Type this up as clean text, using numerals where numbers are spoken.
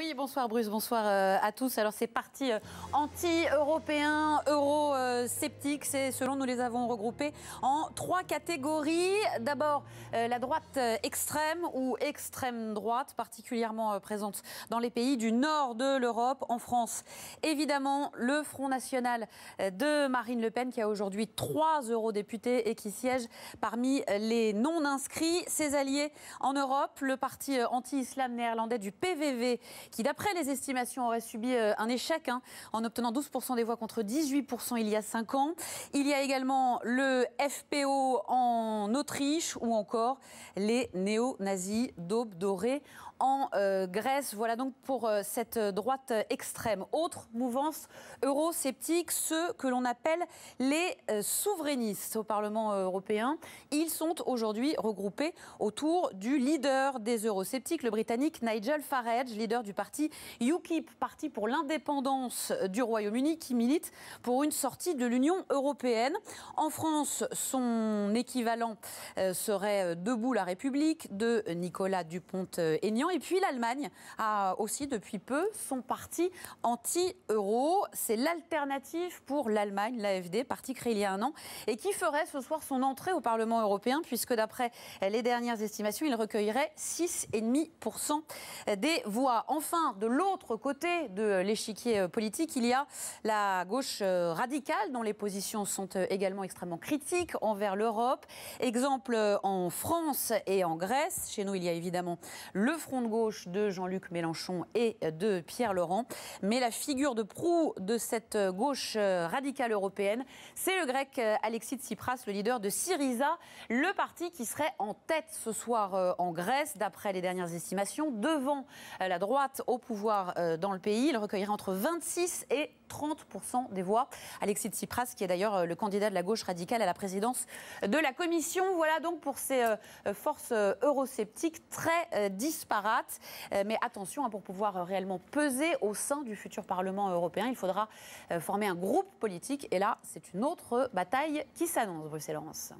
Oui, bonsoir Bruce, bonsoir à tous. Alors c'est parti anti-européen, euro-sceptique. C'est selon nous les avons regroupés en 3 catégories. D'abord la droite extrême ou extrême droite, particulièrement présente dans les pays du nord de l'Europe. En France, évidemment, le Front National de Marine Le Pen qui a aujourd'hui 3 eurodéputés et qui siège parmi les non-inscrits. Ses alliés en Europe, le parti anti-islam néerlandais du PVV, qui d'après les estimations aurait subi un échec en obtenant 12% des voix contre 18% il y a 5 ans. Il y a également le FPO en Autriche ou encore les néo-nazis d'Aube dorée en Grèce. Voilà donc pour cette droite extrême. Autre mouvance eurosceptique, ceux que l'on appelle les souverainistes au Parlement européen. Ils sont aujourd'hui regroupés autour du leader des eurosceptiques, le Britannique Nigel Farage, leader du parti UKIP, parti pour l'indépendance du Royaume-Uni, qui milite pour une sortie de l'Union européenne. En France, son équivalent serait Debout la République de Nicolas Dupont-Aignan. Et puis l'Allemagne a aussi depuis peu son parti anti-euro. C'est l'alternative pour l'Allemagne, l'AfD, parti créé il y a un an et qui ferait ce soir son entrée au Parlement européen, puisque d'après les dernières estimations, il recueillerait 6,5% des voix. Enfin, de l'autre côté de l'échiquier politique, il y a la gauche radicale, dont les positions sont également extrêmement critiques envers l'Europe. Exemple en France et en Grèce. Chez nous, il y a évidemment le front de gauche de Jean-Luc Mélenchon et de Pierre Laurent. Mais la figure de proue de cette gauche radicale européenne, c'est le grec Alexis Tsipras, le leader de Syriza, le parti qui serait en tête ce soir en Grèce, d'après les dernières estimations, devant la droite au pouvoir dans le pays. Il recueillerait entre 26 et 30% des voix. Alexis Tsipras, qui est d'ailleurs le candidat de la gauche radicale à la présidence de la Commission. Voilà donc pour ces forces eurosceptiques très disparates. Mais attention, pour pouvoir réellement peser au sein du futur Parlement européen, il faudra former un groupe politique. Et là, c'est une autre bataille qui s'annonce, Bruce et Laurence.